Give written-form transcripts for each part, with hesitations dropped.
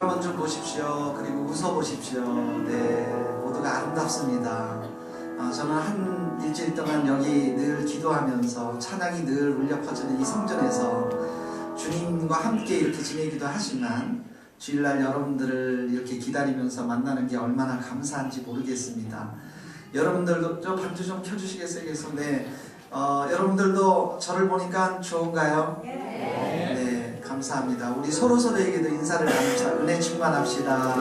여러분 좀 보십시오. 그리고 웃어보십시오. 네, 모두가 아름답습니다. 저는 한 일주일 동안 여기 늘 기도하면서 찬양이 늘 울려 퍼지는 이 성전에서 주님과 함께 이렇게 지내기도 하지만 주일날 여러분들을 이렇게 기다리면서 만나는 게 얼마나 감사한지 모르겠습니다. 여러분들도 좀 반주 좀 켜주시겠어요? 계속. 네, 여러분들도 저를 보니까 좋은가요? 네, 감사합니다. 우리 서로서로에게도 인사를 나누자. 은혜 충만합시다.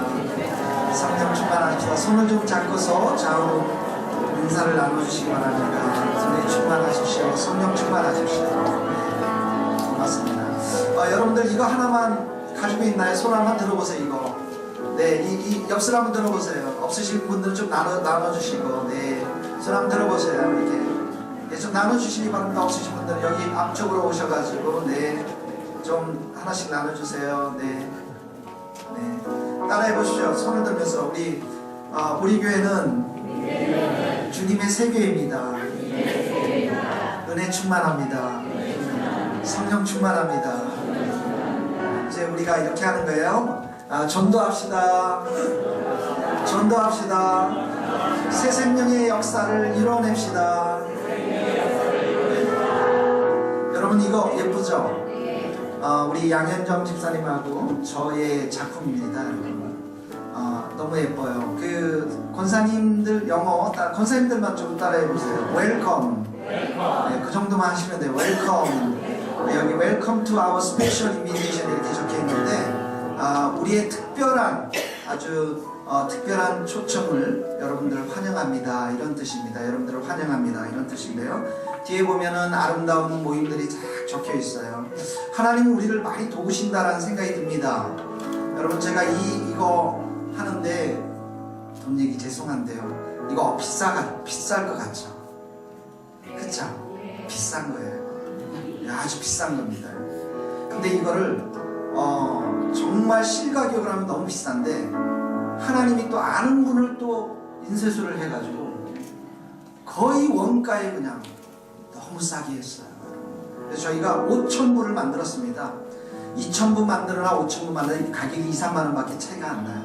성령 충만합시다. 손을 좀 잡고서 좌우로 인사를 나눠주시기 바랍니다. 은혜 충만하십시오. 성령 충만하십시오. 네, 고맙습니다. 여러분들 이거 하나만 가지고 있나요? 손 한번 들어보세요. 이거. 네, 이 엽술 한번 들어보세요. 없으신 분들은 좀 나눠주시고, 네, 손 한번 들어보세요. 이렇게. 네, 좀 나눠주시기 바랍니다. 없으신 분들은 여기 앞쪽으로 오셔가지고, 네, 좀 하나씩 나눠주세요. 네, 네, 따라해 보시죠. 손을 들면서 우리 교회는 주님의 세교회입니다. 은혜 충만합니다. 성령 충만합니다. 이제 우리가 이렇게 하는 거예요. 전도합시다. 전도합시다. 새 생명의 역사를 이뤄냅시다. 여러분 이거 예쁘죠? 우리 양현정 집사님하고 저의 작품입니다. 너무 예뻐요. 그 권사님들 권사님들만 좀 따라해보세요. 웰컴. 네, 그 정도만 하시면 돼요. 웰컴. 여기 웰컴 투 아워 스페셜 인비테이션 이렇게 적혀있는데 우리의 특별한 아주 특별한 초청을 여러분들을 환영합니다 이런 뜻입니다. 여러분들을 환영합니다 이런 뜻인데요. 뒤에 보면은 아름다운 모임들이 쫙 적혀 있어요. 하나님이 우리를 많이 도우신다라는 생각이 듭니다. 여러분 제가 이거 하는데 돈 얘기 죄송한데요. 이거 비쌀 것 같죠? 그쵸? 비싼 거예요. 아주 비싼 겁니다. 근데 이거를 정말 실가격을 하면 너무 비싼데 하나님이 또 아는 분을 또 인쇄소를 해가지고 거의 원가에 그냥 너무 싸게 했어요. 그래서 저희가 5,000부를 만들었습니다. 2,000부 만들거나 5,000부 만들면 가격이 2, 3만 원밖에 차이가 안 나요.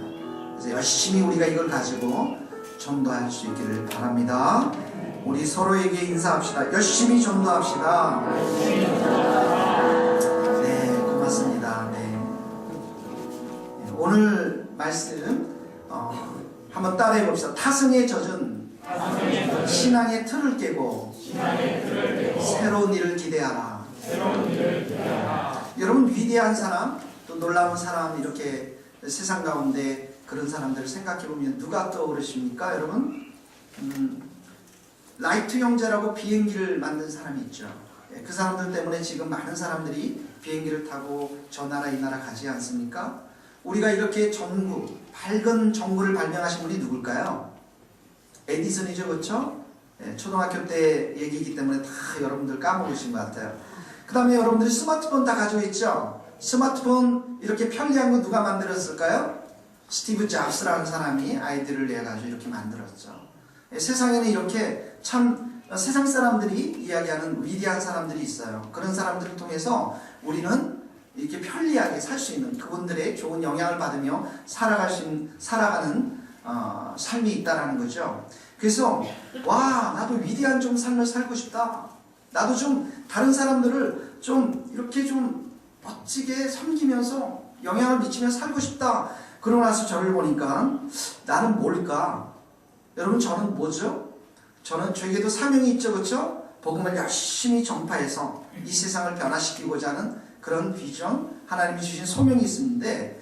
그래서 열심히 우리가 이걸 가지고 전도할 수 있기를 바랍니다. 우리 서로에게 인사합시다. 열심히 전도합시다. 네, 고맙습니다. 네. 오늘 말씀 한번 따라해 봅시다. 타성에 젖은 신앙의 틀을 깨고 새로운 일을 기대하라. 여러분 위대한 사람 또 놀라운 사람 이렇게 세상 가운데 그런 사람들을 생각해 보면 누가 떠오르십니까? 여러분 라이트 형제라고 비행기를 만든 사람이 있죠. 그 사람들 때문에 지금 많은 사람들이 비행기를 타고 저 나라 이 나라 가지 않습니까? 우리가 이렇게 밝은 전구를 발명하신 분이 누굴까요? 에디슨이죠, 그렇죠? 초등학교 때 얘기이기 때문에 다 여러분들 까먹으신 것 같아요. 그 다음에 여러분들이 스마트폰 다 가지고 있죠? 스마트폰 이렇게 편리한 거 누가 만들었을까요? 스티브 잡스라는 사람이 아이디어를 내가지고 이렇게 만들었죠. 세상에는 이렇게 참 세상 사람들이 이야기하는 위대한 사람들이 있어요. 그런 사람들을 통해서 우리는 이렇게 편리하게 살 수 있는 그분들의 좋은 영향을 받으며 살아가는 삶이 있다라는 거죠. 그래서 와 나도 위대한 좀 삶을 살고 싶다. 나도 좀 다른 사람들을 좀 이렇게 좀 멋지게 섬기면서 영향을 미치면서 살고 싶다. 그러고 나서 저를 보니까 나는 뭘까? 여러분 저는 뭐죠? 저는 저에게도 사명이 있죠, 그렇죠? 복음을 열심히 전파해서 이 세상을 변화시키고자 하는 그런 비전, 하나님이 주신 소명이 있는데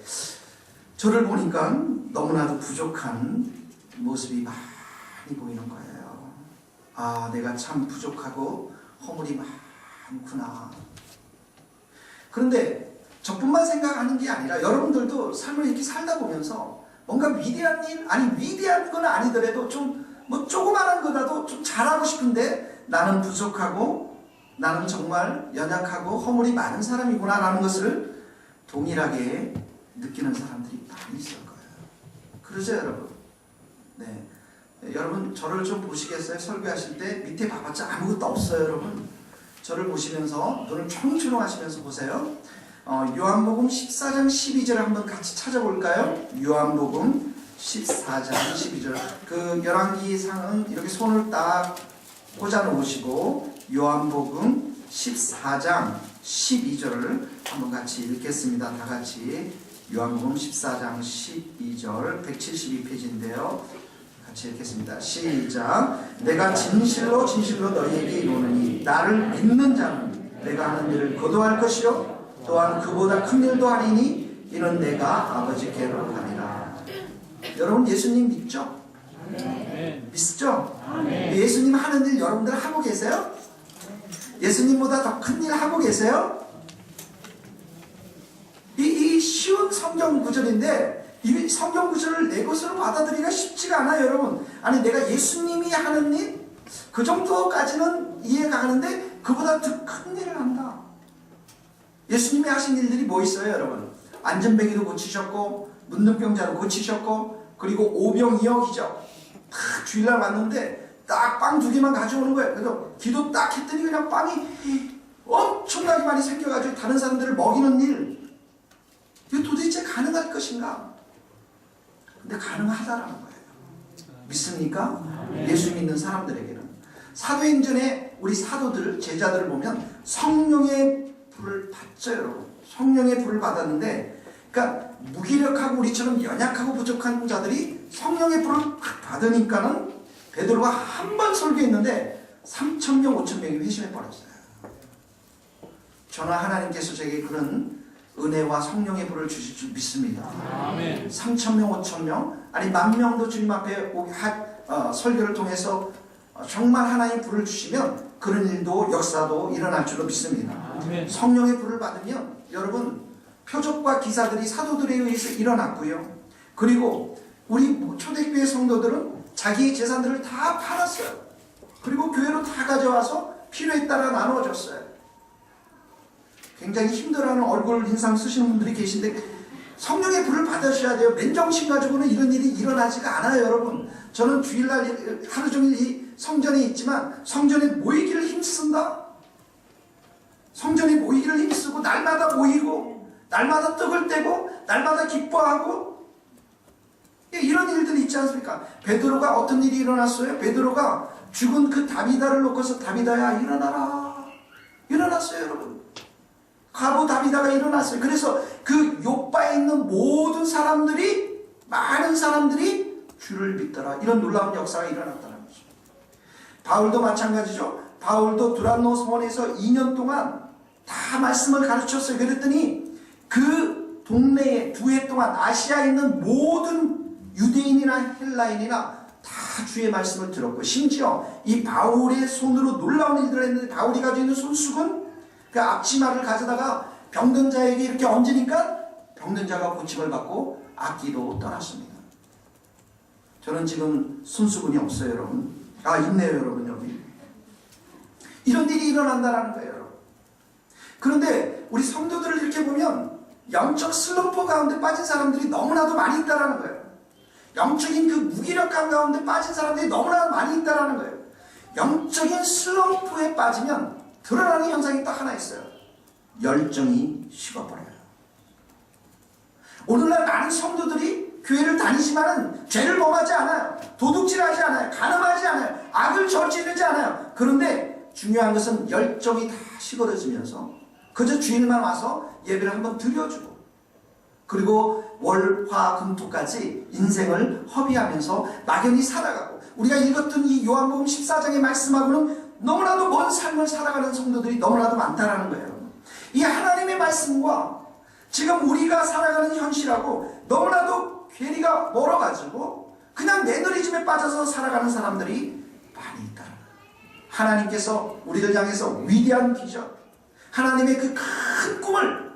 저를 보니까 너무나도 부족한 모습이 많이 보이는 거예요. 아, 내가 참 부족하고 허물이 많구나. 그런데 저뿐만 생각하는 게 아니라 여러분들도 삶을 이렇게 살다 보면서 뭔가 위대한 일, 위대한 건 아니더라도 좀 조그마한 거라도 좀 잘하고 싶은데 나는 부족하고 나는 정말 연약하고 허물이 많은 사람이구나 라는 것을 동일하게 느끼는 사람들이 많이 있을 거예요. 그러죠 여러분? 네, 여러분 저를 좀 보시겠어요? 설교하실 때 밑에 봐봤자 아무것도 없어요 여러분. 저를 보시면서 눈을 초롱초롱 하시면서 보세요. 요한복음 14장 12절을 한번 같이 찾아볼까요? 요한복음 14장 12절. 그 열왕기상은 이렇게 손을 딱 꽂아 놓으시고 요한복음 14장 12절을 한번 같이 읽겠습니다. 다 같이 요한복음 14장 12절 172페이지인데요. 같이 읽겠습니다. 시작. 내가 진실로 진실로 너희에게 이르노니 나를 믿는 자는 내가 하는 일을 거두할 것이요 또한 그보다 큰 일도 하리니 이는 내가 아버지께로 가리라. 여러분 예수님 믿죠? 믿죠? 예수님 하는 일 여러분들 하고 계세요? 예수님보다 더 큰 일 하고 계세요? 이 쉬운 성경 구절인데 이 성경 구절을 내 것으로 받아들이기가 쉽지가 않아요, 여러분. 아니 내가 예수님이 하는 일 그 정도까지는 이해가 가는데 그보다 더 큰 일을 한다. 예수님이 하신 일들이 뭐 있어요, 여러분? 안전뱅이도 고치셨고 문둥병자도 고치셨고 그리고 오병이어기죠. 다 주일날 왔는데 딱 빵 2개만 가져오는 거예요. 그래서 기도 딱 했더니 그냥 빵이 엄청나게 많이 생겨가지고 다른 사람들을 먹이는 일. 이게 도대체 가능할 것인가? 근데 가능하다라는 거예요. 믿습니까? 예수 믿는 사람들에게는. 사도행전에 우리 사도들, 제자들을 보면 성령의 불을 받죠, 여러분. 성령의 불을 받았는데, 그러니까 무기력하고 우리처럼 연약하고 부족한 자들이 성령의 불을 받으니까는 베드로가 한 번 설교했는데 3,000명, 5,000명이 회심해 버렸어요. 저는 하나님께서 제게 그런 은혜와 성령의 불을 주실 줄 믿습니다. 아멘. 3,000명, 5,000명, 아니 10,000명도 주님 앞에 설교를 통해서 정말 하나님의 불을 주시면 그런 일도 역사도 일어날 줄로 믿습니다. 아멘. 성령의 불을 받으면 여러분 표적과 기사들이 사도들에 의해서 일어났고요. 그리고 우리 초대교회 성도들은 자기의 재산들을 다 팔았어요. 그리고 교회로 다 가져와서 필요에 따라 나누어줬어요. 굉장히 힘들어하는 얼굴 인상 쓰시는 분들이 계신데 성령의 불을 받으셔야 돼요. 맨정신 가지고는 이런 일이 일어나지가 않아요, 여러분. 저는 주일날 하루 종일 이 성전에 있지만 성전에 모이기를 힘쓴다. 성전에 모이기를 힘쓰고 날마다 모이고 날마다 떡을 떼고 날마다 기뻐하고 이런 일들이 있지 않습니까? 베드로가 어떤 일이 일어났어요? 베드로가 죽은 그 다비다를 놓고서 다비다야 일어나라. 일어났어요, 여러분. 과부 다비다가 일어났어요. 그래서 그 요바에 있는 모든 사람들이 많은 사람들이 주를 믿더라. 이런 놀라운 역사가 일어났다는 거죠. 바울도 마찬가지죠. 바울도 두란노 성원에서 2년 동안 다 말씀을 가르쳤어요. 그랬더니 그 동네에 2해 동안 아시아에 있는 모든 유대인이나 헬라인이나 다 주의 말씀을 들었고 심지어 이 바울의 손으로 놀라운 일들을 했는데 바울이 가지고 있는 손수건 그 앞치마를 가져다가 병든 자에게 이렇게 얹으니까 병든 자가 고침을 받고 악기도 떠났습니다. 저는 지금 손수건이 없어요, 여러분. 있네요, 여러분, 여기. 이런 일이 일어난다는 거예요, 여러분. 그런데 우리 성도들을 이렇게 보면 영적 슬럼프 가운데 빠진 사람들이 너무나도 많이 있다는 거예요. 영적인 그 무기력함 가운데 빠진 사람들이 너무나 많이 있다는 거예요. 영적인 슬럼프에 빠지면 드러나는 현상이 딱 하나 있어요. 열정이 식어버려요. 오늘날 많은 성도들이 교회를 다니지만은 죄를 범하지 않아요. 도둑질하지 않아요. 간음하지 않아요. 악을 저지르지 않아요. 그런데 중요한 것은 열정이 다 식어지면서 그저 주일만 와서 예배를 한번 드려주고 그리고 월, 화, 금, 토까지 인생을 허비하면서 막연히 살아가고 우리가 읽었던 이 요한복음 14장의 말씀하고는 너무나도 먼 삶을 살아가는 성도들이 너무나도 많다는 거예요. 이 하나님의 말씀과 지금 우리가 살아가는 현실하고 너무나도 괴리가 멀어가지고 그냥 매너리즘에 빠져서 살아가는 사람들이 많이 있다. 하나님께서 우리를 향해서 위대한 비전, 하나님의 그 큰 꿈을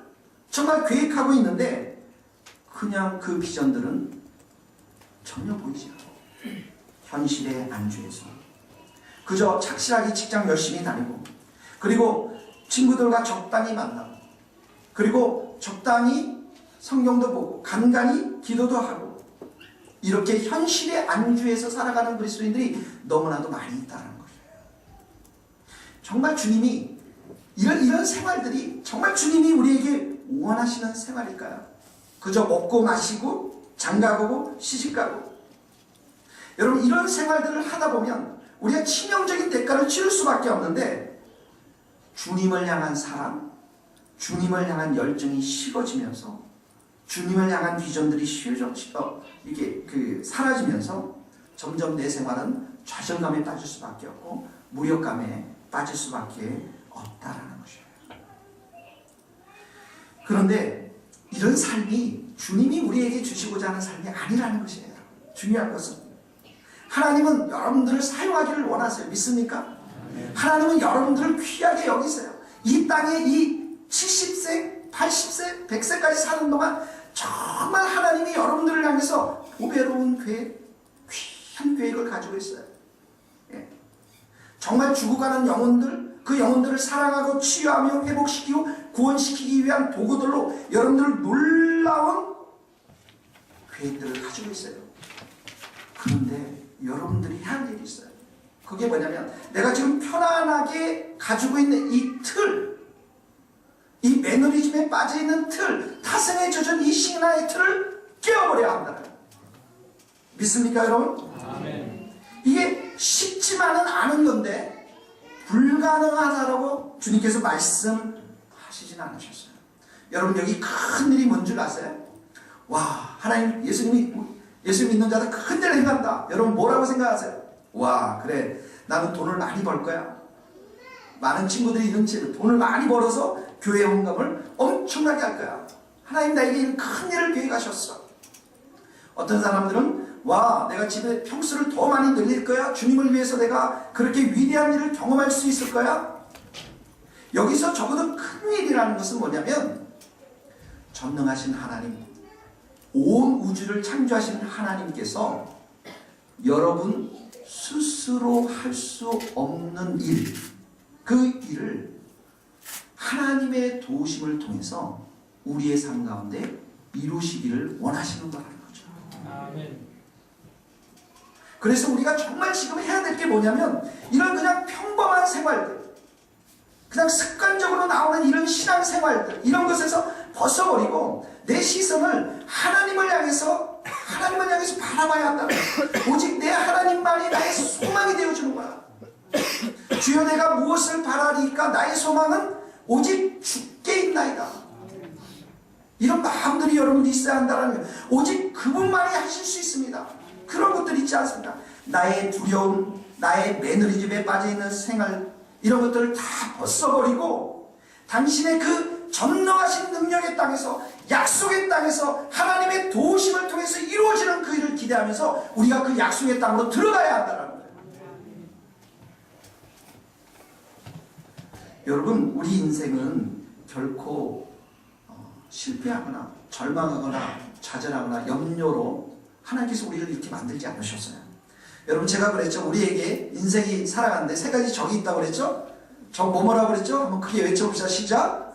정말 계획하고 있는데 그냥 그 비전들은 전혀 보이지 않아요. 현실에 안주해서 그저 착실하게 직장 열심히 다니고 그리고 친구들과 적당히 만나고 그리고 적당히 성경도 보고 간간히 기도도 하고 이렇게 현실에 안주해서 살아가는 그리스도인들이 너무나도 많이 있다는 거예요. 정말 주님이 이런 생활들이 정말 주님이 우리에게 원하시는 생활일까요? 그저 먹고 마시고 장가가고 시집가고. 여러분, 이런 생활들을 하다 보면 우리가 치명적인 대가를 치를 수밖에 없는데, 주님을 향한 사랑, 주님을 향한 열정이 식어지면서, 주님을 향한 비전들이 이게 사라지면서 점점 내 생활은 좌절감에 빠질 수밖에 없고 무력감에 빠질 수밖에 없다라는 것이에요. 그런데 이런 삶이 주님이 우리에게 주시고자 하는 삶이 아니라는 것이에요. 중요한 것은 하나님은 여러분들을 사용하기를 원하세요. 믿습니까? 하나님은 여러분들을 귀하게 여기세요. 이 땅에 이 70세, 80세, 100세까지 사는 동안 정말 하나님이 여러분들을 향해서 보배로운 계획, 귀한 계획을 가지고 있어요. 예. 정말 죽어가는 영혼들, 그 영혼들을 사랑하고 치유하며 회복시키고 구원시키기 위한 도구들로 여러분들 놀라운 계획들을 가지고 있어요. 그런데 여러분들이 해야 할 일이 있어요. 그게 뭐냐면, 내가 지금 편안하게 가지고 있는 이 틀, 이 매너리즘에 빠져있는 틀, 타성에 젖은 이 신앙의 틀을 깨워버려야 한다. 믿습니까, 여러분? 아멘. 이게 쉽지만은 않은 건데 불가능하다라고 주님께서 말씀하시진 않으셨어요. 여러분, 여기 큰 일이 뭔 줄 아세요? 와, 하나님, 예수님 믿는 자들 큰 일을 행한다. 여러분, 뭐라고 생각하세요? 와, 그래, 나는 돈을 많이 벌 거야. 많은 친구들이 있는 집에 돈을 많이 벌어서 교회 헌금을 엄청나게 할 거야. 하나님 나에게 큰 일을 계획하셨어. 어떤 사람들은, 와, 내가 집에 평수를 더 많이 늘릴 거야. 주님을 위해서 내가 그렇게 위대한 일을 경험할 수 있을 거야. 여기서 적어도 큰 일이라는 것은 뭐냐면, 전능하신 하나님, 온 우주를 창조하신 하나님께서 여러분 스스로 할 수 없는 일, 그 일을 하나님의 도우심을 통해서 우리의 삶 가운데 이루시기를 원하시는 거라는 거죠. 아멘. 그래서 우리가 정말 지금 해야 될 게 뭐냐면, 이런 그냥 평범한 생활들, 그냥 습관적으로 나오는 이런 신앙생활들, 이런 것에서 벗어버리고 내 시선을 하나님을 향해서 바라봐야 한다는 거예요. 오직 내 하나님만이 나의 소망이 되어주는 거야. 주여, 내가 무엇을 바라리까? 나의 소망은 오직 주께 있나이다. 이런 마음들이 여러분이 있어야 한다는 거예요. 오직 그분만이 하실 수 있습니다. 그런 것들 있지 않습니까? 나의 두려움, 나의 매너리즘에 빠져있는 생활, 이런 것들을 다 벗어버리고 당신의 그 전능하신 능력의 땅에서, 약속의 땅에서 하나님의 도우심을 통해서 이루어지는 그 일을 기대하면서 우리가 그 약속의 땅으로 들어가야 한다는 거예요. 여러분, 우리 인생은 결코 실패하거나 절망하거나 좌절하거나 염려로 하나님께서 우리를 이렇게 만들지 않으셨어요. 여러분, 제가 그랬죠. 우리에게 인생이 살아가는데 세 가지 적이 있다고 그랬죠. 적 뭐라고 그랬죠? 한번 크게 외쳐봅시다. 시작.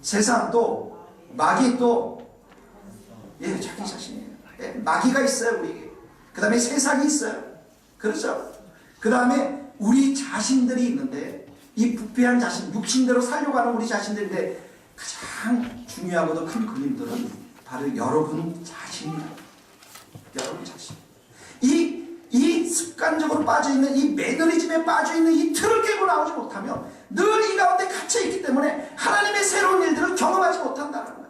세상, 또 마귀, 또 자기 자신이에요. 마귀가 있어요, 우리에게. 그 다음에 세상이 있어요. 그렇죠? 그 다음에 우리 자신들이 있는데, 이 부패한 자신, 육신대로 살려고 하는 우리 자신들인데, 가장 중요하고도 큰 그림들은 바로 여러분 자신이에요. 여러분 자신. 이 습관적으로 빠져있는, 이 매너리즘에 빠져있는 이 틀을 깨고 나오지 못하면 늘 이 가운데 갇혀있기 때문에 하나님의 새로운 일들을 경험하지 못한다는 거예요.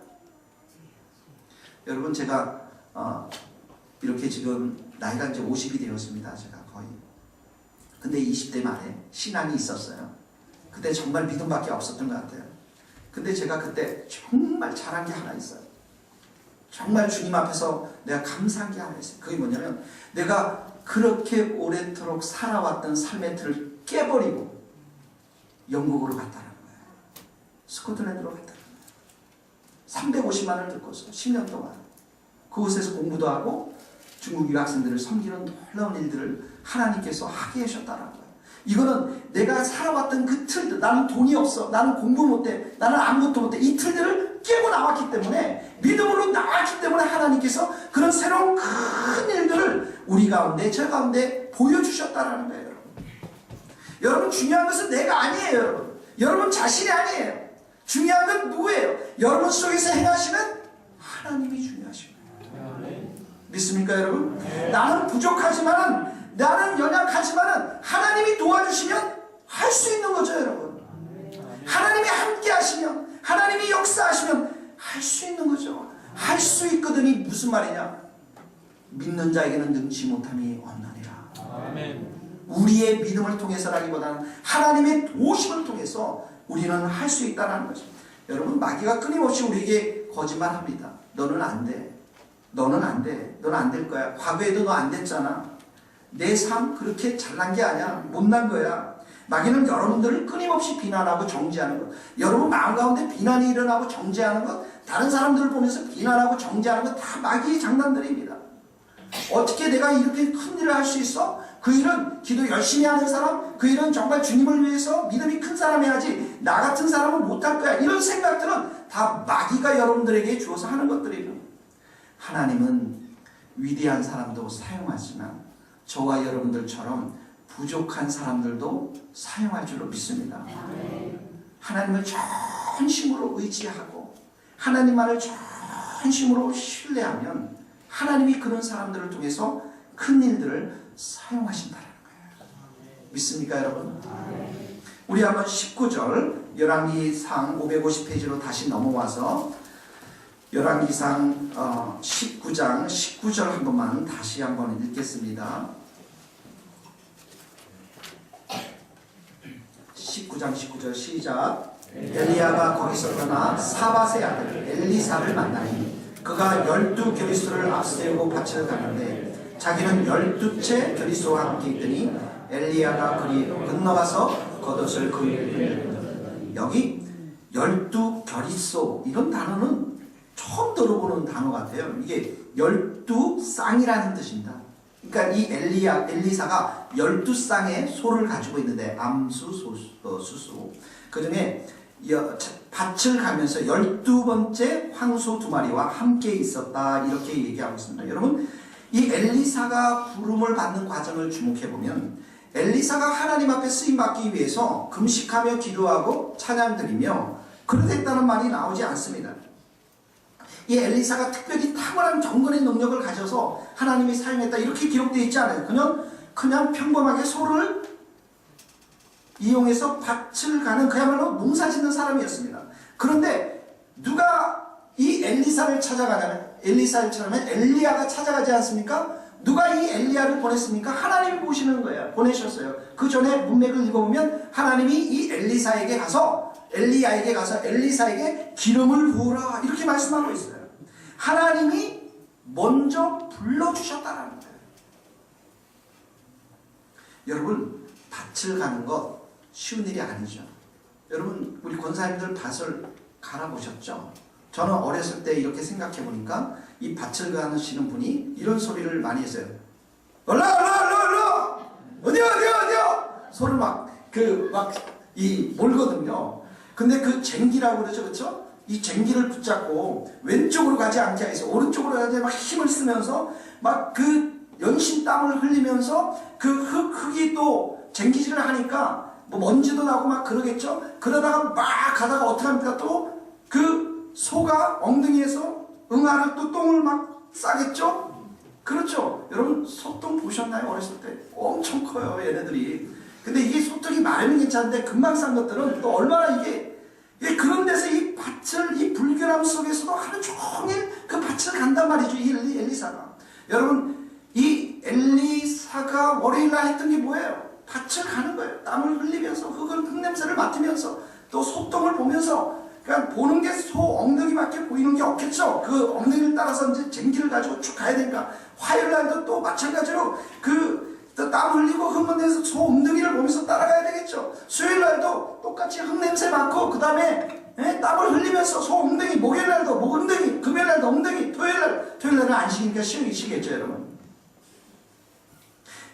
여러분, 제가 이렇게 지금 나이가 이제 50이 되었습니다. 제가 거의. 근데 20대 말에 신앙이 있었어요. 그때 정말 믿음밖에 없었던 것 같아요. 근데 제가 그때 정말 잘한 게 하나 있어요. 정말 주님 앞에서 내가 감사한 게 하나 있어요. 그게 뭐냐면, 내가 그렇게 오래도록 살아왔던 삶의 틀을 깨버리고 영국으로 갔다는 거예요. 스코틀랜드로 갔다는 거예요. 350만 원을 듣고서 10년 동안 그곳에서 공부도 하고 중국 유학생들을 섬기는 놀라운 일들을 하나님께서 하게 하셨다는 거예요. 이거는 내가 살아왔던 그 틀들, 나는 돈이 없어, 나는 공부 못해, 나는 아무것도 못해, 이 틀들을 깨고 나왔기 때문에, 믿음으로 나왔기 때문에 하나님께서 그런 새로운 큰 일들을 우리 가운데, 저 가운데 보여주셨다는 거예요. 여러분, 중요한 것은 내가 아니에요. 여러분 자신이 아니에요. 중요한 건 누구예요? 여러분 속에서 행하시는 하나님이 중요하신 거예요. 믿습니까 여러분? 나는 부족하지만은, 나는 연약하지만은 하나님이 도와주시면 할 수 있는 거죠 여러분. 하나님이 함께 하시면, 하나님이 역사하시면 할 수 있는 거죠. 할 수 있거든이 무슨 말이냐? 믿는 자에게는 능치 못함이 없느니라. 아멘. 우리의 믿음을 통해서라기보다는 하나님의 도우심을 통해서 우리는 할 수 있다는 거죠. 여러분, 마귀가 끊임없이 우리에게 거짓말합니다. 너는 안 돼. 너는 안 돼. 너는 안 될 거야. 과거에도 너 안 됐잖아. 내 삶 그렇게 잘난 게 아니야. 못난 거야. 마귀는 여러분들을 끊임없이 비난하고 정죄하는 것, 여러분 마음 가운데 비난이 일어나고 정죄하는 것, 다른 사람들을 보면서 비난하고 정죄하는 것 다 마귀의 장난들입니다. 어떻게 내가 이렇게 큰 일을 할 수 있어? 그 일은 기도 열심히 하는 사람, 그 일은 정말 주님을 위해서 믿음이 큰 사람이 하지 나 같은 사람은 못할 거야. 이런 생각들은 다 마귀가 여러분들에게 주어서 하는 것들이에요. 하나님은 위대한 사람도 사용하지만 저와 여러분들처럼 부족한 사람들도 사용할 줄로 믿습니다. 하나님을 전심으로 의지하고 하나님만을 전심으로 신뢰하면 하나님이 그런 사람들을 통해서 큰 일들을 사용하신다는 거예요. 믿습니까 여러분? 우리 한번 19절 열왕기상 550페이지로 다시 넘어와서 열왕기상 19장 19절 한 번만 다시 한번 읽겠습니다. 19장 19절 시작. 엘리야가 거기서 떠나 사밧의 아들 엘리사를 만나니 그가 12겨리소를 앞세우고 밭을 가는데 자기는 12채 겨리소와 함께 있더니 엘리야가 그리 건너가서 겉옷을 그 위에 흘렸다. 여기 12겨리소 이런 단어는 처음 들어보는 단어 같아요. 이게 12쌍이라는 뜻입니다. 그러니까 이 엘리사가 12쌍의 소를 가지고 있는데 암수, 수수. 그 중에 밭을 가면서 12번째 황소 2마리와 함께 있었다. 이렇게 얘기하고 있습니다. 여러분, 이 엘리사가 부름을 받는 과정을 주목해보면 엘리사가 하나님 앞에 쓰임받기 위해서 금식하며 기도하고 찬양드리며 그러했다는 말이 나오지 않습니다. 이 엘리사가 특별히 탁월한 경건의 능력을 가져서 하나님이 사용했다 이렇게 기록되어 있지 않아요. 그냥 평범하게 소를 이용해서 밭을 가는 그야말로 농사 짓는 사람이었습니다. 그런데 누가 이 엘리사를 찾아가냐면 엘리사를 찾아가면 엘리야가 찾아가지 않습니까? 누가 이 엘리야를 보냈습니까? 하나님이 보시는 거예요. 보내셨어요. 그 전에 문맥을 읽어보면 하나님이 이 엘리야에게 가서 엘리사에게 기름을 부으라 이렇게 말씀하고 있어요. 하나님이 먼저 불러주셨다는 거예요. 여러분, 밭을 가는 것 쉬운 일이 아니죠. 여러분, 우리 권사님들 밭을 갈아보셨죠? 저는 어렸을 때 이렇게 생각해 보니까 이 밭을 가시는 분이 이런 소리를 많이 했어요. 얼라 어디요 소를 몰거든요. 근데 그 쟁기라고 그러죠, 그렇죠? 이 쟁기를 붙잡고 왼쪽으로 가지 않게 해서 오른쪽으로 가지 막 힘을 쓰면서 막 그 연신 땀을 흘리면서 그 흙이 또 쟁기질을 하니까 뭐 먼지도 나고 막 그러겠죠? 그러다가 막 가다가 어떻게 합니까? 또 그 소가 엉덩이에서 응아를 또 똥을 막 싸겠죠? 그렇죠? 여러분 소똥 보셨나요? 어렸을 때 엄청 커요 얘네들이. 근데 이게 소똥이 마르면 괜찮은데 금방 싼 것들은 또 얼마나 이게 그런 데서 이 밭을 이 불결함 속에서도 하루 종일 그 밭을 간단 말이죠. 이 엘리사가. 여러분, 이 엘리사가 월요일날 했던 게 뭐예요? 밭을 가는 거예요. 땀을 흘리면서 흙냄새를 맡으면서 또 소똥을 보면서 그냥 보는 게 소 엉덩이밖에 보이는 게 없겠죠. 그 엉덩이를 따라서 이제 쟁기를 가지고 쭉 가야 되니까 화요일날도 또 마찬가지로 땀 흘리고 흙먼데서 소 엉덩이를 보면서 따라가야 되겠죠. 수요일날도 똑같이 흙냄새 맡고 그 다음에 땀을 흘리면서 소 엉덩이, 목요일날도 목 엉덩이, 금요일날도 엉덩이, 토요일날은 안식이니까 쉬겠죠 여러분.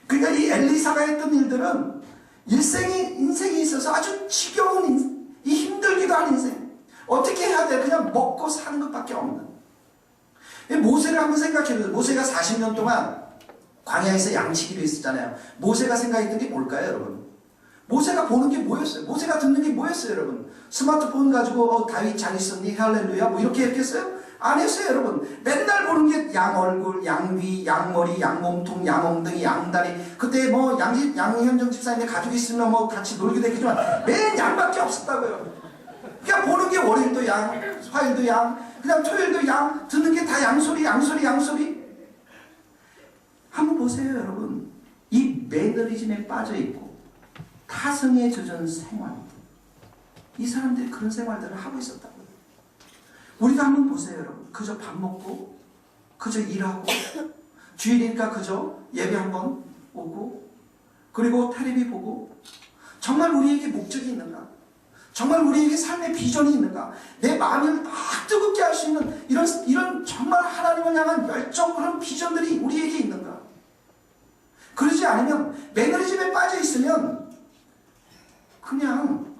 그러니까 이 엘리사가 했던 일들은 인생이 있어서 아주 지겨운 이 힘들기도 한 인생. 어떻게 해야 돼? 그냥 먹고 사는 것밖에 없는. 모세를 한번 생각해보세요. 모세가 40년 동안 광야에서 양치기로 있었잖아요. 모세가 생각했던 게 뭘까요 여러분? 모세가 보는 게 뭐였어요? 모세가 듣는 게 뭐였어요, 여러분? 스마트폰 가지고 다윗 잘 있었니? 할렐루야 뭐 이렇게 했겠어요? 안 했어요, 여러분. 맨날 보는 게 양 얼굴, 양 귀, 양 머리, 양 몸통, 양 엉덩이, 양 다리. 그때 뭐 양현정 집사님의 가족이 있으면 뭐 같이 놀기도 했지만 맨 양밖에 없었다고요. 그냥 보는 게 월요일도 양, 화요일도 양, 그냥 토요일도 양, 듣는 게 다 양소리, 양소리, 양소리. 한번 보세요, 여러분. 이 매너리즘에 빠져 있고 타성에 젖은 생활. 이 사람들이 그런 생활들을 하고 있었다고요. 우리가 한번 보세요, 여러분. 그저 밥 먹고, 그저 일하고, 주일이니까 그저 예배 한번 오고, 그리고 텔레비 보고, 정말 우리에게 목적이 있는가? 정말 우리에게 삶의 비전이 있는가? 내 마음을 막 뜨겁게 할 수 있는 이런 정말 하나님을 향한 열정, 그런 비전들이 우리에게 있는가? 그러지 않으면, 매너리즘에 빠져 있으면, 그냥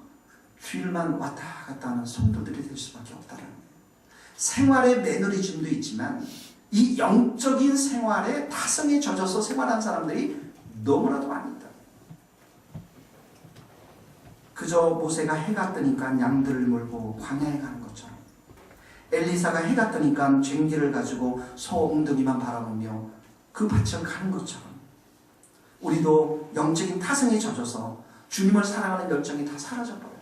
주일만 왔다 갔다 하는 성도들이 될 수밖에 없다는 거예요. 생활의 매너리즘도 있지만 이 영적인 생활의 타성에 젖어서 생활하는 사람들이 너무나도 많이 있다. 그저 모세가 해가 뜨니까 양들을 몰고 광야에 가는 것처럼, 엘리사가 해가 뜨니까 쟁기를 가지고 소 엉덩이만 바라보며 그 밭을 가는 것처럼, 우리도 영적인 타성에 젖어서 주님을 사랑하는 열정이 다 사라져버렸고,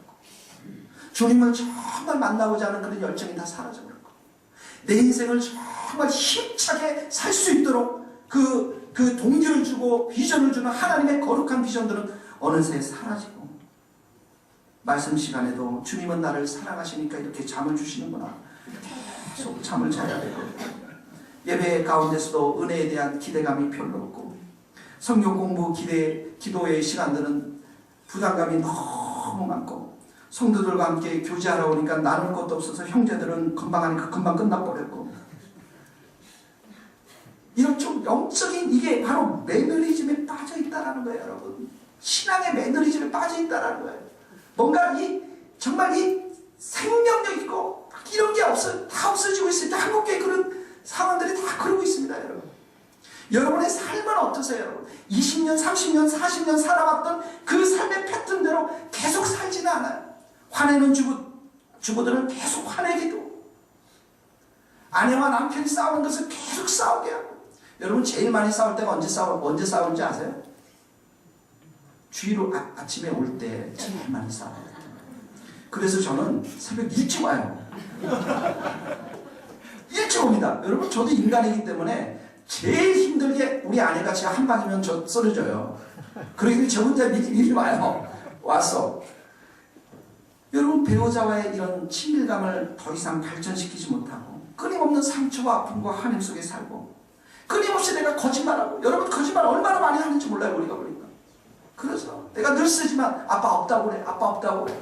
주님을 정말 만나고자 하는 그런 열정이 다 사라져버렸고, 내 인생을 정말 힘차게 살 수 있도록 그 동기를 주고 비전을 주는 하나님의 거룩한 비전들은 어느새 사라지고, 말씀 시간에도 주님은 나를 사랑하시니까 이렇게 잠을 주시는구나, 계속 잠을 자야 되고, 예배 가운데서도 은혜에 대한 기대감이 별로 없고, 성경 공부 기도의 시간들은 부담감이 너무 많고, 성도들과 함께 교제하러 오니까 나눌 것도 없어서 형제들은 금방 하니까 금방 끝나버렸고, 이런 좀 영적인, 이게 바로 매너리즘에 빠져 있다라는 거예요, 여러분. 신앙의 매너리즘에 빠져 있다라는 거예요. 뭔가 정말 생명력 있고 이런 게 다 없어지고 있을 때 한국교회 그런 상황들이 다 그러고 있습니다, 여러분. 여러분의 삶은 어떠세요, 여러분? 20년, 30년, 40년 살아왔던 그 삶의 패턴대로 계속 살지는 않아요. 화내는 주부들은 계속 화내기도, 아내와 남편이 싸우는 것을 계속 싸우게 하고. 여러분, 제일 많이 싸울 때가 언제 싸우는지 아세요? 주일 아침에 올 때 제일 많이 싸워요. 그래서 저는 새벽 일찍 와요. 일찍 옵니다. 여러분, 저도 인간이기 때문에 제일 힘들게 우리 아내가 제가 한 방이면 저 쓰러져요. 그러기 저 혼자 미리 와요. 왔어. 여러분, 배우자와의 이런 친밀감을 더 이상 발전시키지 못하고 끊임없는 상처와 아픔과 한임 속에 살고, 끊임없이 내가 거짓말하고, 여러분 거짓말 얼마나 많이 하는지 몰라요, 우리가 보니까. 그래서 내가 늘 쓰지만 아빠 없다고 그래, 아빠 없다고 그래.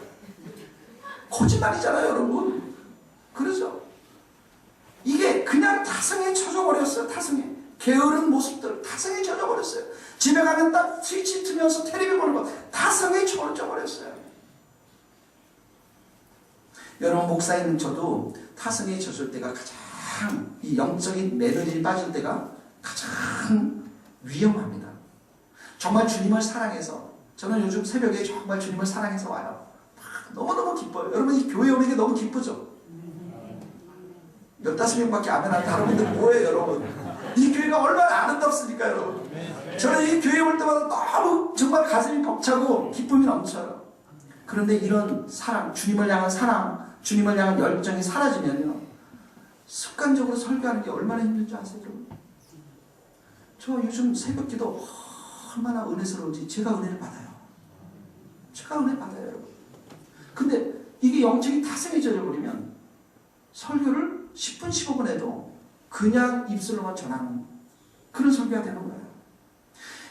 거짓말이잖아요, 여러분. 그래서 이게 그냥 타성에 젖어버렸어요. 타성에. 게으른 모습들 타성에 젖어버렸어요. 집에 가면 딱 스위치 트면서 텔레비 보는 거 타성에 젖어버렸어요. 여러분, 목사인 저도 타성에 젖을 때가 가장, 이 영적인 매너리즘에 빠질 때가 가장 위험합니다. 정말 주님을 사랑해서, 저는 요즘 새벽에 정말 주님을 사랑해서 와요. 너무너무 기뻐요. 여러분, 이 교회 오는 게 너무 기쁘죠? 15명밖에 안 하는 여러분들 뭐예요, 여러분? 이 교회가 얼마나 아름답습니까, 여러분? 저는 이 교회 올 때마다 너무 정말 가슴이 벅차고 기쁨이 넘쳐요. 그런데 이런 사랑, 주님을 향한 사랑, 주님을 향한 열정이 사라지면요, 습관적으로 설교하는 게 얼마나 힘든지 아세요, 여러분? 저 요즘 새벽기도 얼마나 은혜스러운지 제가 은혜를 받아요. 제가 은혜 받아요, 여러분. 근데 이게 영적인 타성에 젖어버리면 설교를 10분, 15분 해도 그냥 입술로만 전하는 그런 설교가 되는 거예요.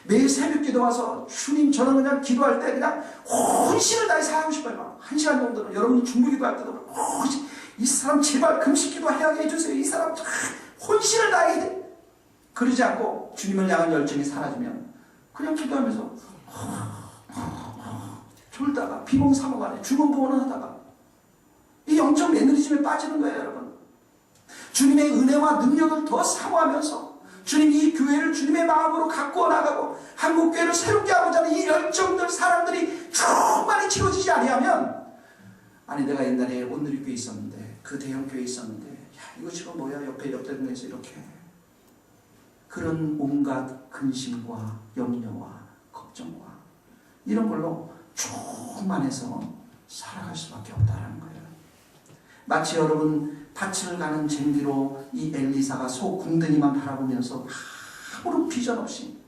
매일 새벽기도 와서 주님, 저는 그냥 기도할 때 그냥 혼신을 다해서 하고 싶어요. 1시간 정도는 여러분이 중보기도할 때도 혼신, 이 사람 제발 금식기도 하게 해주세요. 이 사람 혼신을 다해야 돼. 그러지 않고 주님을 향한 열정이 사라지면 그냥 기도하면서 졸다가 비몽사몽하네, 주문부원을 하다가 이 영적 매너리즘에 빠지는 거예요, 여러분. 주님의 은혜와 능력을 더 사모하면서 주님 이 교회를 주님의 마음으로 가꾸어 나가고 한국교회를 새롭게 하고자 하는 이 열정들 사람들이 충만히 채워지지 아니하면, 아니 내가 옛날에 온누리교회 있었는데 그 대형교회 있었는데 야 이거 지금 뭐야 옆에 동네에서 이렇게, 그런 온갖 근심과 염려와 걱정과 이런 걸로 충만해서 살아갈 수밖에 없다는 거예요. 마치 여러분 밭을 가는 쟁기로 이 엘리사가 소 궁둥이만 바라보면서 아무런 비전 없이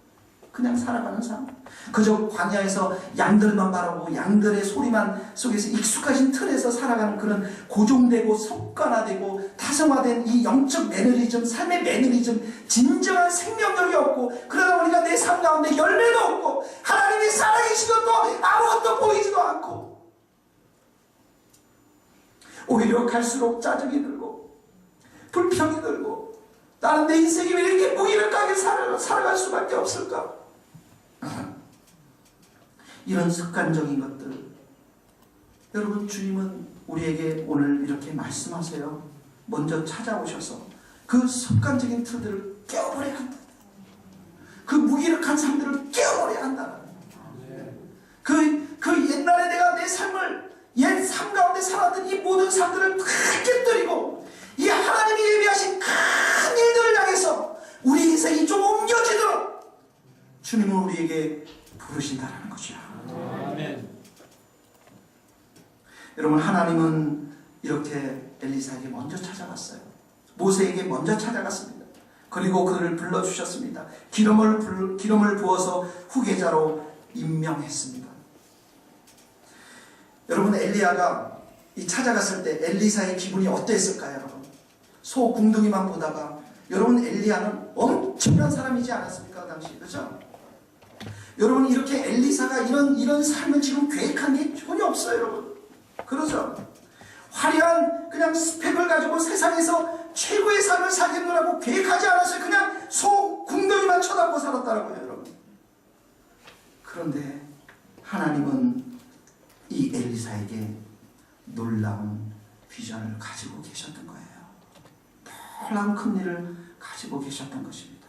그냥 살아가는 사람, 그저 광야에서 양들만 바라보고 양들의 소리만 속에서 익숙해진 틀에서 살아가는 그런 고정되고 습관화되고 타성화된 이 영적 매너리즘, 삶의 매너리즘, 진정한 생명력이 없고, 그러다 보니까 내 삶 가운데 열매도 없고 하나님이 살아계신 것도 아무것도 보이지도 않고, 오히려 갈수록 짜증이 들고 불평이 들고, 나는 내 인생이 왜 이렇게 무기력하게 살아갈 수밖에 없을까? 이런 습관적인 것들, 여러분 주님은 우리에게 오늘 이렇게 말씀하세요. 먼저 찾아오셔서 그 습관적인 틀들을 깨워버려야 한다. 그 무기력한 삶들을 깨워버려야 한다. 그 옛날에 내가 내 삶을 옛 삶 가운데 살았던 이 모든 삶들을 다 깨뜨리고 이 하나님이 예비하신 큰 일들을 향해서 우리 인생이 좀 옮겨지도록 주님은 우리에게 부르신다라는 거죠. 아멘. 여러분 여러분 이렇게 엘리사에게 먼저 찾아갔어요. 모세에게 먼저 찾아갔습니다. 그리고 그를 불러주셨습니다. 기름을 부어서 후계자로 임명했습니다. 여러분 엘리야가 찾아갔을 때 엘리사의 기분이 어땠을까요? 여러분 소 궁둥이만 보다가, 여러분 엘리야는 엄청난 사람이지 않았습니까? 그 당시, 그렇죠? 여러분 이렇게 엘리사가 이런 삶을 지금 계획한 게 전혀 없어요, 여러분. 그러죠? 화려한 그냥 스펙을 가지고 세상에서 최고의 삶을 살겠노라고 계획하지 않았어요. 그냥 소 궁둥이만 쳐다보고 살았다라고요, 여러분. 그런데 하나님은 이 엘리사에게 놀라운 비전을 가지고 계셨던 거예요. 놀라운 큰 일을 가지고 계셨던 것입니다.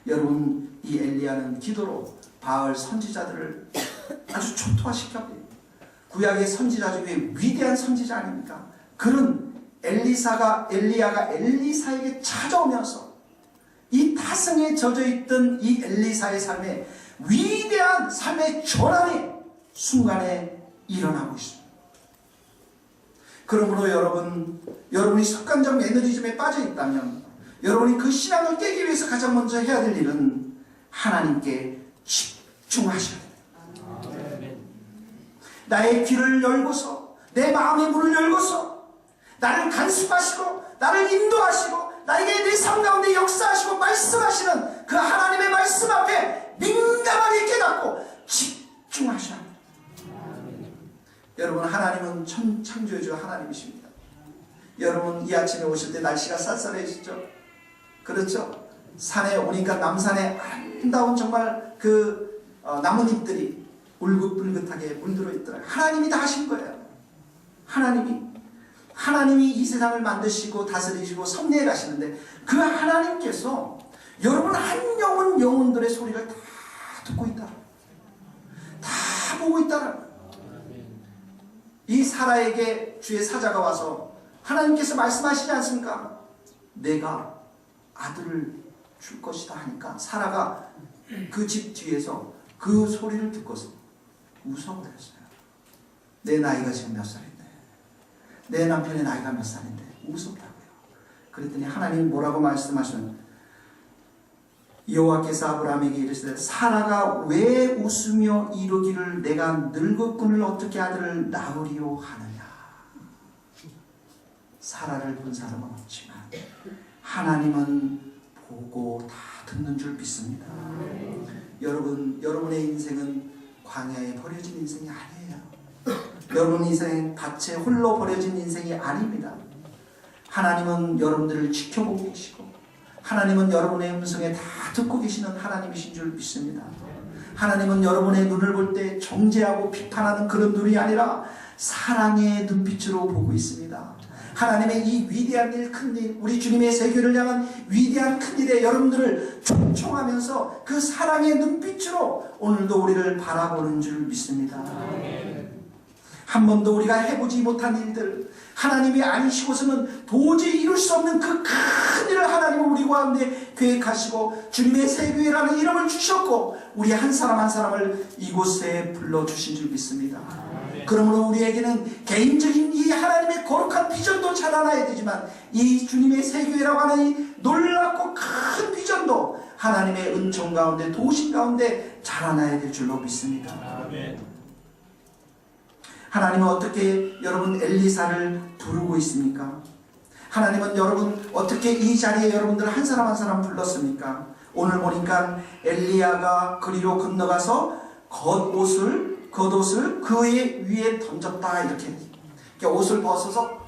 여러분 이 엘리야는 기도로 바알 선지자들을 아주 초토화시켰고요. 구약의 선지자 중에 위대한 선지자 아닙니까? 그런 엘리야가 엘리사에게 찾아오면서 이 타성에 젖어있던 이 엘리사의 삶에 위대한 삶의 전환이 순간에 일어나고 있습니다. 그러므로 여러분이 습관적 매너리즘에 빠져 있다면, 여러분이 그 신앙을 깨기 위해서 가장 먼저 해야 될 일은 하나님께 집중하셔야 돼요. 나의 귀를 열고서, 내 마음의 문을 열고서 나를 간섭하시고 나를 인도하시고 나에게 내 삶 가운데 역사하시고 말씀하시는 그 하나님의 말씀 앞에 민감하게 깨닫고 집중하셔야 합니다. 여러분 하나님은 창조주 하나님이십니다. 여러분 이 아침에 오실 때 날씨가 쌀쌀해지죠? 그렇죠? 산에 오니까 남산에 아름다운 정말 그 나뭇잎들이 울긋불긋하게 물들어 있더라고요. 하나님이 다 하신 거예요. 하나님이 이 세상을 만드시고 다스리시고 섭리해 가시는데, 그 하나님께서 여러분 한 영혼들의 소리를 다 듣고 있다, 다 보고 있다라는, 이 사라에게 주의 사자가 와서 하나님께서 말씀하시지 않습니까? 내가 아들을 줄 것이다 하니까 사라가 그 집 뒤에서 그 소리를 듣고서 웃어버렸어요. 내 나이가 지금 몇 살인데, 내 남편의 나이가 몇 살인데 웃었다고요. 그랬더니 하나님이 뭐라고 말씀하시는, 여호와께서 아브라함에게 이르시되 사라가 왜 웃으며 이르기를 내가 늙었거늘 어떻게 아들을 낳으리요 하느냐. 사라를 본 사람은 없지만 하나님은 보고 다 듣는 줄 믿습니다. 여러분의 인생은 광야에 버려진 인생이 아니에요. 여러분 인생 밭에 홀로 버려진 인생이 아닙니다. 하나님은 여러분들을 지켜보고 계시고, 하나님은 여러분의 음성에 다 듣고 계시는 하나님이신 줄 믿습니다. 하나님은 여러분의 눈을 볼 때 정죄하고 비판하는 그런 눈이 아니라 사랑의 눈빛으로 보고 있습니다. 하나님의 이 위대한 일, 큰 일, 우리 주님의 세계를 향한 위대한 큰 일에 여러분들을 충청하면서 그 사랑의 눈빛으로 오늘도 우리를 바라보는 줄 믿습니다. 한 번도 우리가 해보지 못한 일들, 하나님이 아니시고서는 도저히 이룰 수 없는 그 큰 일을 하나님은 우리 가운데 계획하시고 주님의 세교회라는 이름을 주셨고 우리 한 사람 한 사람을 이곳에 불러주신 줄 믿습니다. 그러므로 우리에게는 개인적인 이 하나님의 거룩한 비전도 자라나야 되지만 이 주님의 세교회라고 하는 이 놀랍고 큰 비전도 하나님의 은총 가운데 도우심 가운데 자라나야 될 줄로 믿습니다. 하나님은 어떻게 여러분 엘리사를 부르고 있습니까? 하나님은 여러분 어떻게 이 자리에 여러분들 한 사람 한 사람 불렀습니까? 오늘 보니까 엘리야가 그리로 건너가서 겉옷을 그의 위에 던졌다 이렇게 옷을 벗어서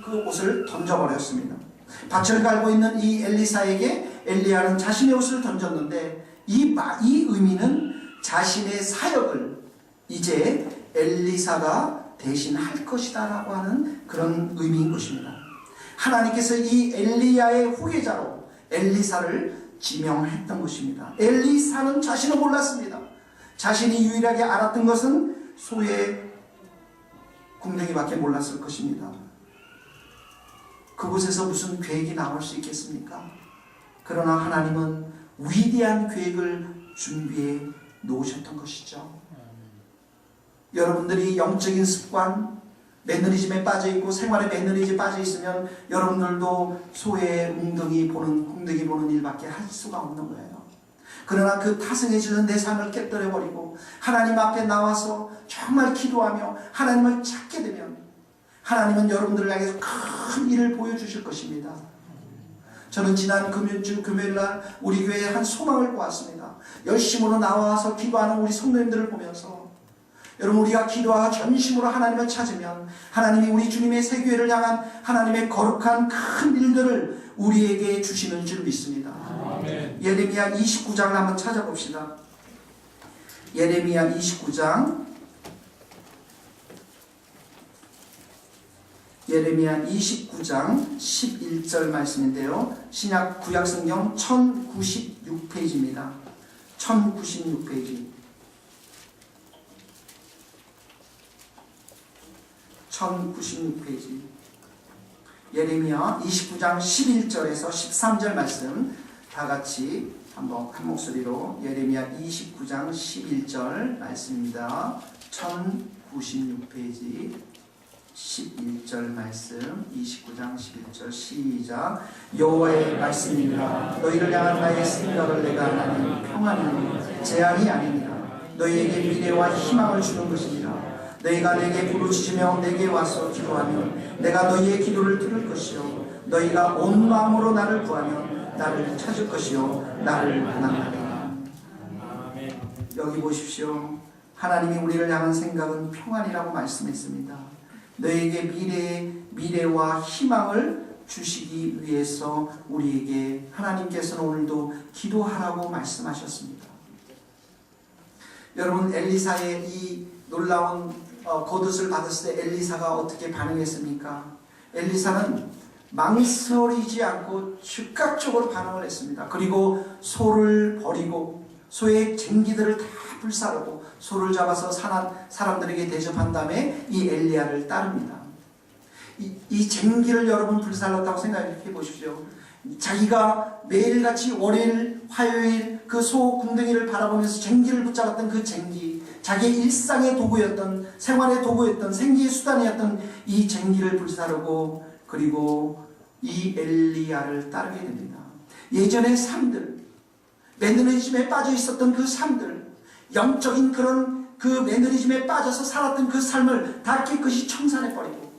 그 옷을 던져버렸습니다. 밭을 갈고 있는 이 엘리사에게 엘리야는 자신의 옷을 던졌는데 이 의미는 자신의 사역을 이제 엘리사가 대신 할 것이다 라고 하는 그런 의미인 것입니다. 하나님께서 이 엘리야의 후계자로 엘리사를 지명했던 것입니다. 엘리사는 자신은 몰랐습니다. 자신이 유일하게 알았던 것은 소의 궁뎅이밖에 몰랐을 것입니다. 그곳에서 무슨 계획이 나올 수 있겠습니까? 그러나 하나님은 위대한 계획을 준비해 놓으셨던 것이죠. 여러분들이 영적인 습관, 매너리즘에 빠져있고 생활의 매너리즘에 빠져있으면 여러분들도 소의 궁뎅이 보는 일밖에 할 수가 없는 거예요. 그러나 그 타성해지는 내 삶을 깨뜨려버리고 하나님 앞에 나와서 정말 기도하며 하나님을 찾게 되면 하나님은 여러분들을 향해서 큰 일을 보여주실 것입니다. 저는 지난 금요일날 우리 교회에 한 소망을 보았습니다. 열심으로 나와서 기도하는 우리 성도님들을 보면서 여러분 우리가 기도와 전심으로 하나님을 찾으면 하나님이 우리 주님의 세교회를 향한 하나님의 거룩한 큰 일들을 우리에게 주시는 줄 믿습니다. 아멘. 예레미야 29장을 한번 찾아봅시다. 예레미야 29장 11절 말씀인데요. 신약 구약성경 1096페이지입니다. 1096페이지. 1096페이지. 예레미야 29장 11절에서 13절 말씀 다 같이 한번 한 목소리로 예레미야 29장 11절 말씀입니다. 1096페이지 11절 말씀 29장 11절 시작. 여호와의 말씀이니라. 너희를 향한 나의 생각을 내가 하나니 평안이니 재앙이 아니니라. 너희에게 미래와 희망을 주는 것이니라. 너희가 내게 부르짖으며 내게 와서 기도하면 내가 너희의 기도를 들을 것이요 너희가 온 마음으로 나를 구하면 나를 찾을 것이요 나를 만나리라. 여기 보십시오. 하나님이 우리를 향한 생각은 평안이라고 말씀했습니다. 너희에게 미래와 희망을 주시기 위해서 우리에게 하나님께서는 오늘도 기도하라고 말씀하셨습니다. 여러분 엘리사의 이 놀라운 겉옷을 받았을 때 엘리사가 어떻게 반응했습니까? 엘리사는 망설이지 않고 즉각적으로 반응을 했습니다. 그리고 소를 버리고 소의 쟁기들을 다 불사르고 소를 잡아서 사람들에게 대접한 다음에 이 엘리야를 따릅니다. 이 쟁기를 여러분 불살랐다고 생각해 보십시오. 자기가 매일같이 월요일, 화요일 그 소 궁뎅이를 바라보면서 쟁기를 붙잡았던 그 쟁기, 자기의 일상의 도구였던, 생활의 도구였던, 생기의 수단이었던 이 쟁기를 불사르고 그리고 이 엘리야를 따르게 됩니다. 예전의 삶들, 매너리즘에 빠져 있었던 그 삶들, 영적인 그런 그 매너리즘에 빠져서 살았던 그 삶을 다 깨끗이 청산해버리고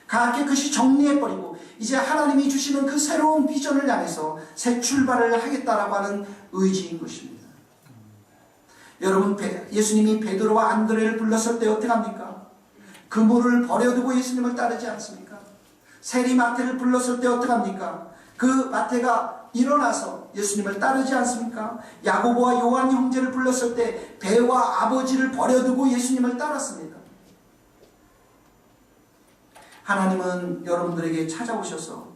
다 깨끗이 정리해버리고 이제 하나님이 주시는 그 새로운 비전을 향해서 새 출발을 하겠다라고 하는 의지인 것입니다. 여러분 예수님이 베드로와 안드레를 불렀을 때 어떻게 합니까? 그물을 버려두고 예수님을 따르지 않습니까? 세리 마태를 불렀을 때 어떻게 합니까? 그 마태가 일어나서 예수님을 따르지 않습니까? 야고보와 요한 형제를 불렀을 때 배와 아버지를 버려두고 예수님을 따랐습니다. 하나님은 여러분들에게 찾아오셔서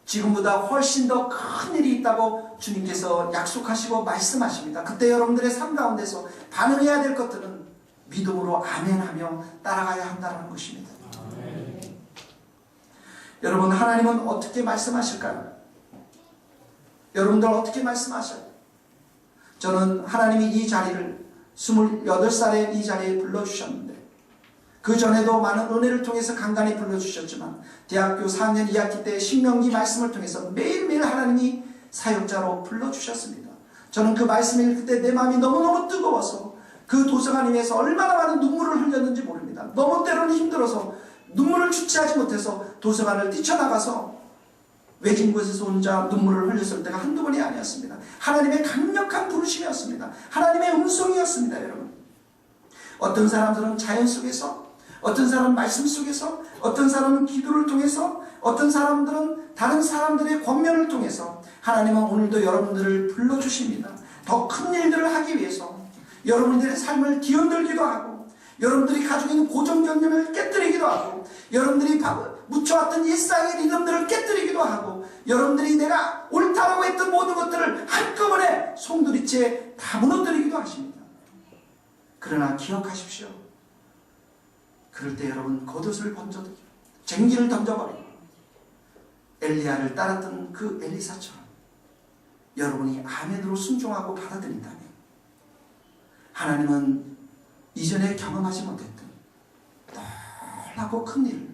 지금보다 훨씬 더 큰 일이 있다고 주님께서 약속하시고 말씀하십니다. 그때 여러분들의 삶 가운데서 반응해야 될 것들은 믿음으로 아멘하며 따라가야 한다는 것입니다. 아멘. 여러분, 하나님은 어떻게 말씀하실까요? 여러분들 어떻게 말씀하셔요? 저는 하나님이 이 자리를 28살에 이 자리에 불러주셨는데, 그 전에도 많은 은혜를 통해서 간간히 불러주셨지만 대학교 4학년 2학기 때 신명기 말씀을 통해서 매일매일 하나님이 사역자로 불러주셨습니다. 저는 그 말씀을 그때 내 마음이 너무너무 뜨거워서 그 도서관 위에서 얼마나 많은 눈물을 흘렸는지 모릅니다. 너무 때로는 힘들어서 눈물을 주체하지 못해서 도서관을 뛰쳐나가서 외진 곳에서 혼자 눈물을 흘렸을 때가 한두 번이 아니었습니다. 하나님의 강력한 부르심이었습니다. 하나님의 음성이었습니다. 여러분, 어떤 사람들은 자연 속에서, 어떤 사람은 말씀 속에서, 어떤 사람은 기도를 통해서, 어떤 사람들은 다른 사람들의 권면을 통해서 하나님은 오늘도 여러분들을 불러주십니다. 더 큰 일들을 하기 위해서 여러분들의 삶을 뒤흔들기도 하고, 여러분들이 가지고 있는 고정관념을 깨뜨리기도 하고, 여러분들이 묻혀왔던 일상의 리듬들을 깨뜨리기도 하고, 여러분들이 내가 옳다라고 했던 모든 것들을 한꺼번에 송두리째 다 무너뜨리기도 하십니다. 그러나 기억하십시오. 그럴 때 여러분 겉옷을 번져들고 쟁기를 던져버리고 엘리야를 따랐던 그 엘리사처럼 여러분이 아멘으로 순종하고 받아들인다면 하나님은 이전에 경험하지 못했던 놀라고 큰 일을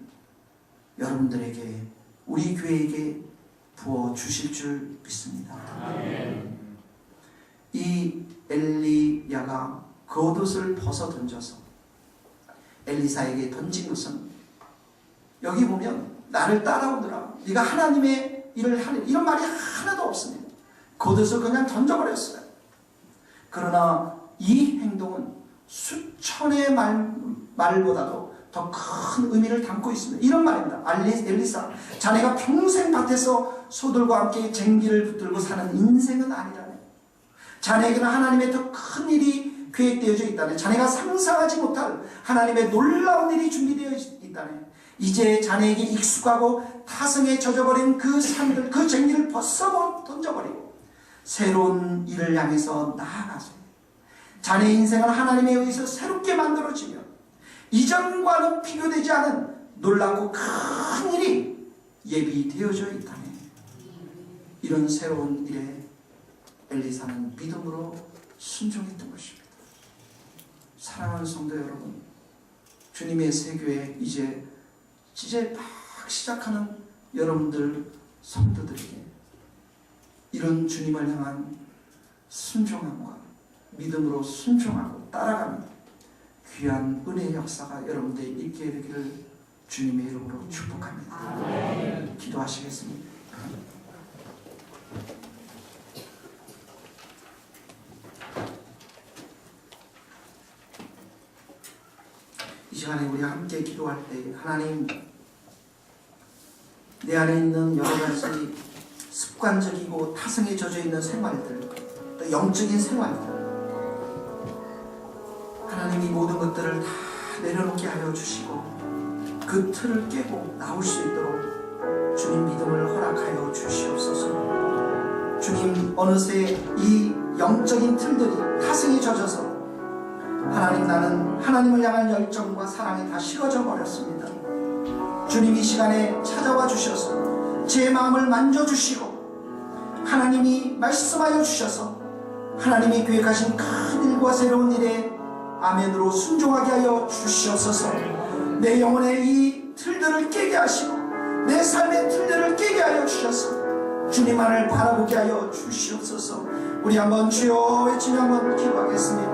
여러분들에게, 우리 교회에게 부어주실 줄 믿습니다. 아멘. 이 엘리야가 겉옷을 벗어 던져서 엘리사에게 던진 것은, 여기 보면 나를 따라오더라, 네가 하나님의 일을 하는, 이런 말이 하나도 없습니다. 겉옷을 그냥 던져버렸어요. 그러나 이 행동은 수천의 말보다도 더 큰 의미를 담고 있습니다. 이런 말입니다. 엘리사, 자네가 평생 밭에서 소들과 함께 쟁기를 붙들고 사는 인생은 아니라네. 자네에게는 하나님의 더 큰 일이 계획되어져 있다네. 자네가 상상하지 못할 하나님의 놀라운 일이 준비되어 있다네. 이제 자네에게 익숙하고 타성에 젖어버린 그 산들, 그 쟁기를 벗어 던져버리고 새로운 일을 향해서 나아가세요. 자네의 인생은 하나님에 의해서 새롭게 만들어지며 이전과는 비교되지 않은 놀랍고 큰 일이 예비되어져 있다네. 이런 새로운 일에 엘리사는 믿음으로 순종했던 것입니다. 사랑하는 성도 여러분, 주님의 세교회 이제 막 시작하는 여러분들 성도들에게 이런 주님을 향한 순종함과 믿음으로 순종하고 따라가는 귀한 은혜의 역사가 여러분들이 있게 되기를 주님의 이름으로 축복합니다. 아멘. 기도하시겠습니다. 이 시간에 우리가 함께 기도할 때 하나님, 내 안에 있는 여러 가지 습관적이고 타성에 젖어 있는 생활들, 또 영적인 생활들, 하나님이 모든 것들을 다 내려놓게 하여 주시고 그 틀을 깨고 나올 수 있도록 주님 믿음을 허락하여 주시옵소서. 주님, 어느새 이 영적인 틀들이 타성에 젖어서 하나님, 나는 하나님을 향한 열정과 사랑이 다 식어져 버렸습니다. 주님, 이 시간에 찾아와 주셔서 제 마음을 만져주시고 하나님이 말씀하여 주셔서 하나님이 계획하신 큰 일과 새로운 일에 아멘으로 순종하게 하여 주시옵소서. 내 영혼의 이 틀들을 깨게 하시고 내 삶의 틀들을 깨게 하여 주셔서 주님만을 바라보게 하여 주시옵소서. 우리 한번 주여 외치며 한번 기도하겠습니다.